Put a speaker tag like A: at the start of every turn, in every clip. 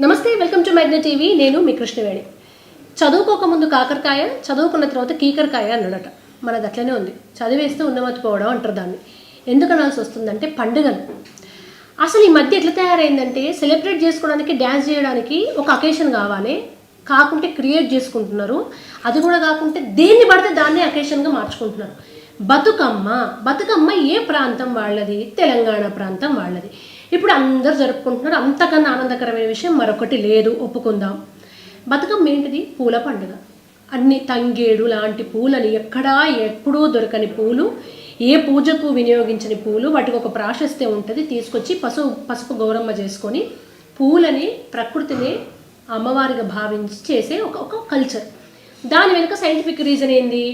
A: నమస్తే, welcome to magnet TV. నేను మీ కృష్ణవేణి. చదువుకోకముందు కాకరకాయ, చదువుకున్న తర్వాత కీకరకాయ అన్నాడట. మనది అట్లనే ఉంది. చదివేస్తే ఉన్నమతిపోవడం అంటారు దాన్ని. ఎందుకు అనాల్సి వస్తుందంటే పండుగలు. అసలు ఈ మధ్య ఎట్లా తయారైందంటే సెలబ్రేట్ చేసుకోవడానికి, డ్యాన్స్ చేయడానికి ఒక అకేషన్ కావాలి, కాకుంటే క్రియేట్ చేసుకుంటున్నారు. అది కూడా కాకుంటే దేన్ని పడితే దాన్ని అకేషన్గా మార్చుకుంటున్నారు. బతుకమ్మ ఏ ప్రాంతం వాళ్ళది? తెలంగాణ ప్రాంతం వాళ్ళది. ఇప్పుడు అందరూ జరుపుకుంటున్నారు. అంతకన్నా ఆనందకరమైన విషయం మరొకటి లేదు, ఒప్పుకుందాం. బతుకమ్మ ఏంటిది? పూల పండుగ. అన్ని తంగేడు లాంటి పూలని, ఎప్పుడూ దొరకని పూలు, ఏ పూజకు వినియోగించని పూలు, వాటికి ఒక ప్రాశస్త్యం ఉంటుంది. తీసుకొచ్చి పసుపు గౌరమ్మ చేసుకొని పూలని, ప్రకృతిని అమ్మవారిగా భావించి చేసే ఒక కల్చర్. దాని వెనుక సైంటిఫిక్ రీజన్ ఏంది?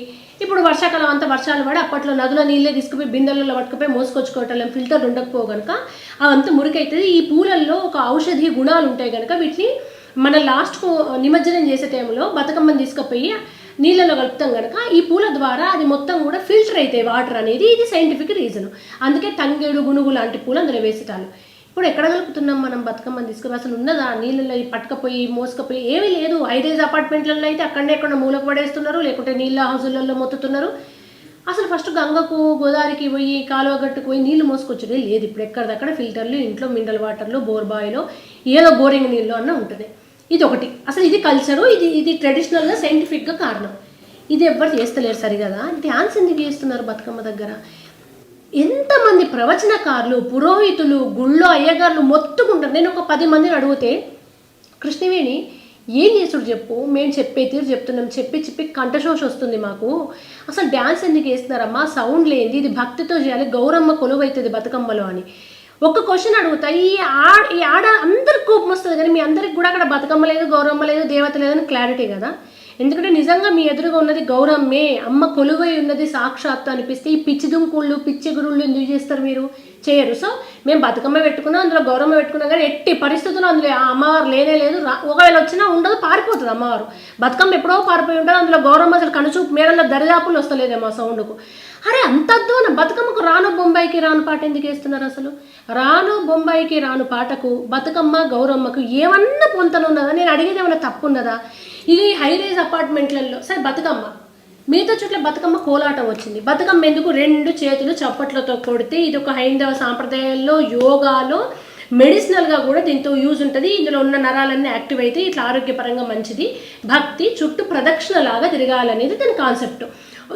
A: ఇప్పుడు వర్షాకాలం అంతా వర్షాలు పడి అప్పట్లో నదుల నీళ్ళే తీసుకుపోయి బిందెలలో పట్టుకుపోయి మోసుకొచ్చుకోవటం, ఫిల్టర్ ఉండకపో కనుక అవంతా మురికైతుంది. ఈ పూలల్లో ఒక ఔషధీ గుణాలు ఉంటాయి కనుక వీటిని మన లాస్ట్కు నిమజ్జనం చేసే టైంలో బతుకమ్మని తీసుకుపోయి నీళ్ళలో కలుపుతాం కనుక ఈ పూల ద్వారా అది మొత్తం కూడా ఫిల్టర్ అవుతాయి వాటర్ అనేది. ఇది సైంటిఫిక్ రీజన్. అందుకే తంగేడు, గునుగు లాంటి పూలు అందులో వేసేటాలు. ఇప్పుడు ఎక్కడ కలుపుతున్నాం మనం బతుకమ్మని తీసుకుని? అసలు ఉన్నదా? నీళ్ళలో పట్టుకపోయి మోసుకపోయి ఏమీ లేదు. హైరేజ్ అపార్ట్మెంట్లలో అయితే అక్కడనే ఎక్కడ మూలకు పడేస్తున్నారు, లేకుంటే నీళ్ళ హౌజులలో మొత్తుతున్నారు. అసలు ఫస్ట్ గంగకు, గోదావరికి పోయి, కాలువ గట్టుకు పోయి నీళ్లు మోసుకొచ్చుడే లేదు. ఇప్పుడు ఎక్కడిదక్కడ ఫిల్టర్లు, ఇంట్లో మినరల్ వాటర్లు, బోర్బాయిలో ఏదో బోరింగ్ నీళ్ళు అన్న ఉంటుంది. ఇది ఒకటి. అసలు ఇది కల్చరు, ఇది ట్రెడిషనల్గా సైంటిఫిక్గా కారణం. ఇది ఎవ్వరు చేస్తలేరు సరిగదా. డ్యాన్స్ ఎందుకు చేస్తున్నారు బతుకమ్మ దగ్గర? ఎంతమంది ప్రవచనకారులు, పురోహితులు, గుళ్ళో అయ్యగారులు మొత్తుకుంటారు. నేను ఒక 10 మందిని అడిగితే, కృష్ణవేణి ఏం చేసుడు చెప్పు, మేము చెప్పే తీరు చెప్తున్నాం, చెప్పి కంఠశోష వస్తుంది మాకు. అసలు డ్యాన్స్ ఎందుకు వేస్తున్నారమ్మా? సౌండ్ లేనిది, ఇది భక్తితో చేయాలి, గౌరమ్మ కొలువైతుంది బతుకమ్మలో అని ఒక క్వశ్చన్ అడుగుతా. ఈ ఆడ అందరికి కోపం వస్తుంది, కానీ మీ అందరికి కూడా అక్కడ బతుకమ్మ లేదు, గౌరమ్మ లేదు, దేవత లేదని క్లారిటీ కదా. ఎందుకంటే నిజంగా మీ ఎదురుగా ఉన్నది గౌరమ్మే, అమ్మ కొలువై ఉన్నది సాక్షాత్తు అనిపిస్తే ఈ పిచ్చి దుంకుళ్ళు, పిచ్చి గురుళ్ళు ఎందుకు చేస్తారు? మీరు చేయరు. సో మేము బతుకమ్మ పెట్టుకున్నాం, అందులో గౌరమ్మ పెట్టుకున్నాం, కానీ ఎట్టి పరిస్థితుల్లో అందులో ఆ అమ్మవారు లేనే లేదు. ఒకవేళ వచ్చినా ఉండదు, పారిపోతుంది అమ్మవారు. బతుకమ్మ ఎప్పుడో పారిపోయి ఉంటుంది. అందులో గౌరమ్మ అసలు కనుచూపు మేడల్లో దరిదాపులు వస్తలేదేమో ఆ సౌండ్కు. అరే అంతద్దు బతుకమ్మకు రాను బొంబాయికి రాను పాట ఎందుకు వేస్తున్నారు? అసలు రాను బొంబాయికి రాను పాటకు బతుకమ్మ, గౌరమ్మకు ఏమన్నా పొంతనున్నదా? నేను అడిగేది ఏమన్నా తప్పు ఉన్నదా? ఇది హైరేజ్ అపార్ట్మెంట్లలో సరే బతుకమ్మ, మిగతా చోట్ల బతుకమ్మ కోలాటం వచ్చింది. బతుకమ్మ ఎందుకు? 2 చేతులు చప్పట్లతో కొడితే ఇది ఒక హైందవ సాంప్రదాయాల్లో, యోగాలో, మెడిసినల్గా కూడా దీంతో యూజ్ ఉంటుంది. ఇందులో ఉన్న నరాలన్నీ యాక్టివ్ అయితే ఇట్లా ఆరోగ్యపరంగా మంచిది. భక్తి చుట్టూ ప్రదక్షిణలాగా తిరగాలనేది దాని కాన్సెప్ట్.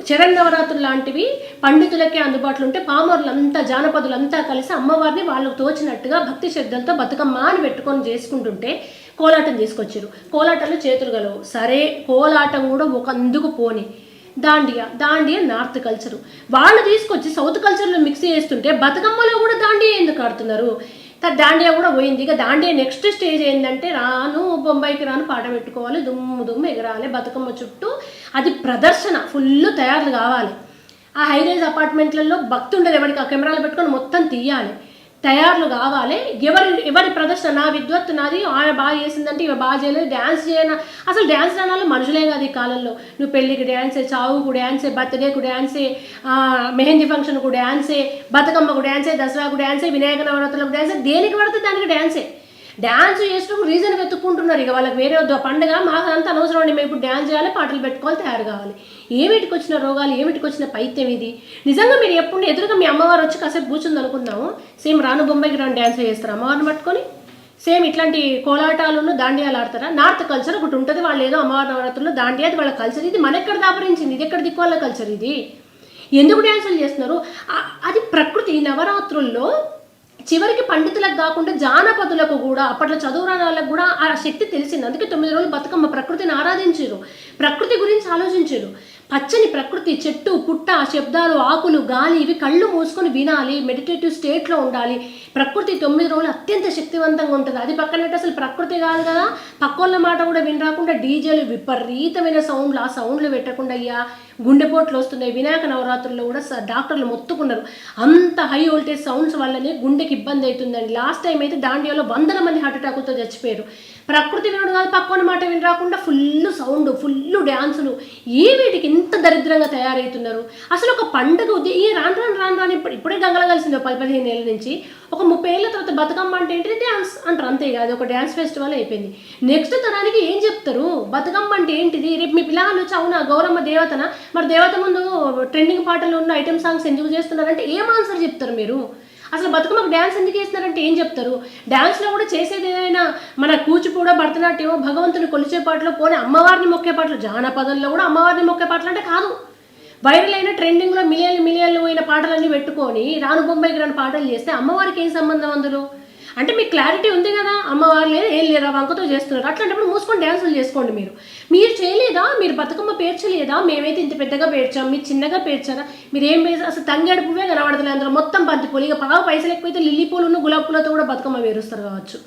A: శరన్నవరాత్రులు లాంటివి పండితులకే అందుబాటులో ఉంటే పామరులంతా, జానపదులంతా కలిసి అమ్మవారిని వాళ్ళకు తోచినట్టుగా భక్తి శ్రద్ధలతో బతుకమ్మ అని పెట్టుకొని చేసుకుంటుంటే కోలాటం తీసుకొచ్చారు. కోలాటంలో చేతులు గలవు. సరే, కోలాటం కూడా ఒక అందుకు పోని. దాండియా నార్త్ కల్చరు వాళ్ళు తీసుకొచ్చి సౌత్ కల్చర్లో మిక్స్ చేస్తుంటే బతుకమ్మలో కూడా దాండియా ఎందుకు ఆడుతున్నారు? దాండియా కూడా పోయింది. ఇక దాండియా నెక్స్ట్ స్టేజ్ ఏంటంటే రాను బొంబాయికి రాను పాట పెట్టుకోవాలి, దుమ్ము ఎగరాలి బతుకమ్మ చుట్టూ. అది ప్రదర్శన ఫుల్ తయారు కావాలి. ఆ హైరేజ్ అపార్ట్మెంట్లలో భక్తి ఉండదు, ఎవరికి ఆ కెమెరాలు పెట్టుకొని మొత్తం తీయాలి, తయారులు కావాలి. ఎవరి ప్రదర్శన, నా విద్వత్తు నాది, ఆమె బాగా చేసిందంటే ఇవి బాగా చేయలేదు, డ్యాన్స్ చేయన. అసలు డ్యాన్స్ రానాలు మనుషులే కాదు ఈ కాలంలో. నువ్వు పెళ్ళికి డ్యాన్సే, చావుకు డ్యాన్సే, బర్త్డేకు డ్యాన్సే, మెహందీ ఫంక్షన్కు డ్యాన్సే, బతుకమ్మకు డ్యాన్సే, దసరాకు డ్యాన్సే, వినాయక నవరాత్రులకు డ్యాన్సే, దేనికి పడితే దానికి డ్యాన్సే. డ్యాన్స్ చేసినప్పుడు రీజన్ వెతుక్కుంటున్నారు. ఇక వాళ్ళకి వేరే పండుగ మాకు అంత అవసరం అండి, మేము ఇప్పుడు డ్యాన్స్ చేయాలి, పాటలు పెట్టుకోవాలి, తయారు కావాలి. ఏమిటికి వచ్చిన రోగాలు, ఏమిటికి వచ్చిన పైత్యం ఇది? నిజంగా మీరు ఎప్పుడు ఎదురుగా మీ అమ్మవారు వచ్చి కాసేపు కూర్చుంది అనుకుందాము, సేమ్ రాను బొంబాయికి రాను డ్యాన్స్ చేస్తారు అమ్మవారిని పట్టుకొని. సేమ్ ఇట్లాంటి కోలాటాలను, దాండియాలు ఆడతారా? నార్త్ కల్చర్ ఒకటి ఉంటుంది, వాళ్ళు ఏదో అమ్మవారి నవరాత్రుల్లో దాండియా, అది వాళ్ళ కల్చర్. ఇది మన ఎక్కడ దాపరించింది? ఇది ఎక్కడ దిక్కు కల్చర్? ఇది ఎందుకు డ్యాన్సులు చేస్తున్నారు? అది ప్రకృతి. నవరాత్రుల్లో చివరికి పండితులకు కాకుండా జానపదులకు కూడా, అప్పట్లో చదువురాని వాళ్ళకు కూడా ఆ శక్తి తెలిసింది. అందుకే 9 రోజులు బతుకమ్మ ప్రకృతిని ఆరాధించారు, ప్రకృతి గురించి ఆలోచించారు. పచ్చని ప్రకృతి, చెట్టు పుట్ట, శబ్దాలు, ఆకులు, గాలి, ఇవి కళ్ళు మూసుకొని వినాలి, మెడిటేటివ్ స్టేట్లో ఉండాలి. ప్రకృతి 9 రోజులు అత్యంత శక్తివంతంగా ఉంటుంది. అది పక్కన పెట్టి అసలు ప్రకృతి కాదు కదా, పక్కోళ్ళ మాట కూడా వినరాకుండా డీజేలు, విపరీతమైన సౌండ్లు, ఆ సౌండ్లు పెట్టకుండా అయ్యా గుండెపోట్లు వస్తున్నాయి. వినాయక నవరాత్రుల్లో కూడా డాక్టర్లు మొత్తుకున్నారు, అంత హై వోల్టేజ్ సౌండ్స్ వల్లనే గుండెకి ఇబ్బంది అవుతుందండి. లాస్ట్ టైం అయితే దాండియాలో 100 మంది హార్ట్ అటాకులతో చచ్చిపోయారు. ప్రకృతి వినడు కాదు, పక్కన మాట విని రాకుండా ఫుల్ సౌండ్, ఫుల్ డ్యాన్సులు. వీటికి ఇంత దరిద్రంగా తయారవుతున్నారు. అసలు ఒక పండుగ ఈ రాను ఇప్పుడే గంగల కలిసింది 10-15 ఏళ్ళ నుంచి. ఒక 30 ఏళ్ళ తర్వాత బతుకమ్మ అంటే ఏంటి, డ్యాన్స్ అంటారు, అంతే కాదు, ఒక డ్యాన్స్ ఫెస్టివల్ అయిపోయింది. నెక్స్ట్ తరానికి ఏం చెప్తారు? బతుకమ్మ అంటే ఏంటిది? రేపు మీ పిల్లలు వచ్చి అవునా గౌరమ్మ దేవతన, మరి దేవత ముందు ట్రెండింగ్ పాటలు ఉన్న ఐటమ్ సాంగ్స్ ఎందుకు చేస్తున్నారంటే ఏం ఆన్సర్ చెప్తారు మీరు? అసలు బతుకమ్మకు డ్యాన్స్ ఎందుకు చేస్తున్నారంటే ఏం చెప్తారు? డ్యాన్స్లో కూడా చేసేది ఏదైనా మన కూచిపూడ, భరతనాట్యమో, భగవంతుని కొలిచే పాటలు, పోనీ అమ్మవారిని మొక్కే పాటలు, జానపదంలో కూడా అమ్మవారిని మొక్కే పాటలు అంటే కాదు. వైరల్ అయిన ట్రెండింగ్లో మిలియన్లు పోయిన పాటలన్నీ పెట్టుకొని రాను బొంబాయికి రాని పాటలు చేస్తే అమ్మవారికి ఏం సంబంధం అందులో? అంటే మీకు క్లారిటీ ఉంది కదా, అమ్మవారు లేదు ఏం లేదా, వంకతో చేస్తున్నారు. అట్లాంటప్పుడు మూసుకొని డ్యాన్సులు చేసుకోండి. మీరు చేయలేదా? మీరు బతుకమ్మ పేర్చలేదా? మేమైతే ఇంత పెద్దగా పేర్చాం, మీరు చిన్నగా పేర్చారా? మీరు ఏం పేరు? అసలు తంగేడు పువ్వే కనబడతలేదు అందులో, మొత్తం బంతిపూలు. ఇక పైసలు ఎక్కువైతే లిల్లీ పూలు, గులాబీ పూలతో కూడా బతుకమ్మ వేరుస్తారు కావచ్చు.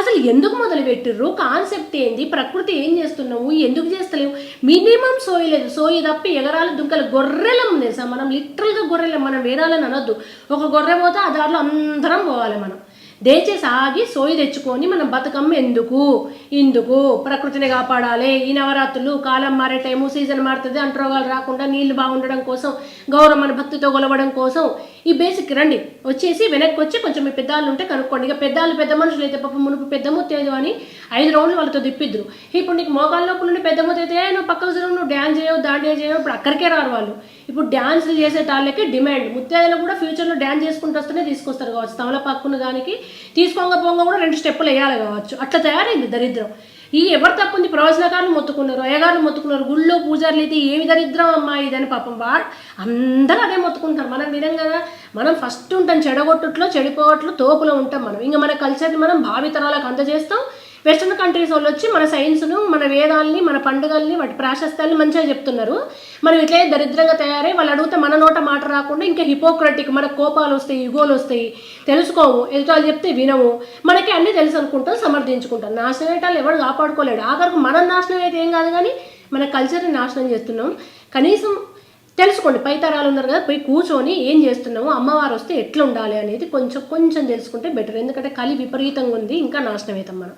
A: అసలు ఎందుకు మొదలు పెట్టిర్రు? కాన్సెప్ట్ ఏంది? ప్రకృతి ఏం చేస్తున్నావు? ఎందుకు చేస్తలేవు? మినిమం సోయలేదు. సోయి తప్పి ఎగరాలు దుంకలు గొర్రెలం తెలుసా? మనం లిటరల్గా గొర్రెలం. మనం వేరాలని అనొద్దు. ఒక గొర్రె పోతే ఆ దారిలో అందరం పోవాలి. మనం దయచేసి ఆగి సోయి తెచ్చుకొని మనం బతుకమ్మ ఇందుకు ప్రకృతిని కాపాడాలి. ఈ నవరాత్రులు కాలం మారే టైము, సీజన్ మారుతుంది, అంటరోగాలు రాకుండా, నీళ్లు బాగుండడం కోసం, గౌరమ్మని భక్తితో కొలవడం కోసం ఈ బేసిక్ రండి. వచ్చేసి వెనక్కి వచ్చి కొంచెం మీ పెద్దవాళ్ళు ఉంటే కనుక్కోండి. ఇక పెద్ద మనుషులు అయితే పాపం మునుపు పెద్ద ముత్తేదు అని 5 రౌండ్లు వాళ్ళతో తిప్పిద్రు. ఇప్పుడు నీకు మోకాళ్ళ లోపల నుండి పెద్ద ముత్త అయితే నువ్వు పక్కకు చూడవు, నువ్వు డ్యాన్స్ చేయవు, దాండియా చేయవు. ఇప్పుడు అక్కడికే రారు వాళ్ళు. ఇప్పుడు డ్యాన్సులు చేసే టాళ్ళకి డిమాండ్. ముత్తేదలు కూడా ఫ్యూచర్లో డ్యాన్స్ చేసుకుంటూ వస్తేనే తీసుకొస్తారు కావచ్చు. తమలపాకును దానికి తీసుకోంగ కూడా 2 స్టెప్పులు వేయాలి కావచ్చు. అట్లా తయారైంది దరిద్రం. ఎవరు తప్పుంది? ప్రవచనకారులు మొత్తుకున్నారు, అయ్యగారులు మొత్తుకున్నారు, గుళ్ళో పూజారులు అయితే ఏమి దరిద్రం అమ్మా ఇదని పాపం అందరూ అదే మొత్తుకుంటారు. మనం వినం కదా, మనం ఫస్ట్ ఉంటాం చెడగొట్టుట్లో, చెడిపోవట్లో, తోపులో ఉంటాం మనం. ఇంకా మన కల్చర్ని మనం భావితరాలకు అందజేస్తాం. వెస్టర్న్ కంట్రీస్ వాళ్ళు వచ్చి మన సైన్స్ను, మన వేదాలని, మన పండుగల్ని, వాటి ప్రాశస్త్యాన్ని మంచిగా చెప్తున్నారు. మనం ఇట్లే దరిద్రంగా తయారై వాళ్ళు అడిగితే మన నోట మాట రాకుండా ఇంకా హిపోక్రటిక్, మన కోపాలు వస్తాయి, ఇగోలు వస్తాయి, తెలుసుకోము, ఎదుటాలు చెప్తే వినము, మనకి అన్నీ తెలుసు అనుకుంటాం, సమర్థించుకుంటాం. నాశనం అయ్యేటాలు ఎవరు కాపాడుకోలేడు. ఆఖరికి మనం నాశనం అయితే ఏం కాదు, కానీ మన కల్చర్ని నాశనం చేస్తున్నాం. కనీసం తెలుసుకోండి. పై తరాలు ఉన్నారు కదా, పోయి కూర్చొని ఏం చేస్తున్నాము, అమ్మవారు వస్తే ఎట్లా ఉండాలి అనేది కొంచెం తెలుసుకుంటే బెటర్. ఎందుకంటే కలి విపరీతంగా ఉంది, ఇంకా నాశనం అవుతాం మనం.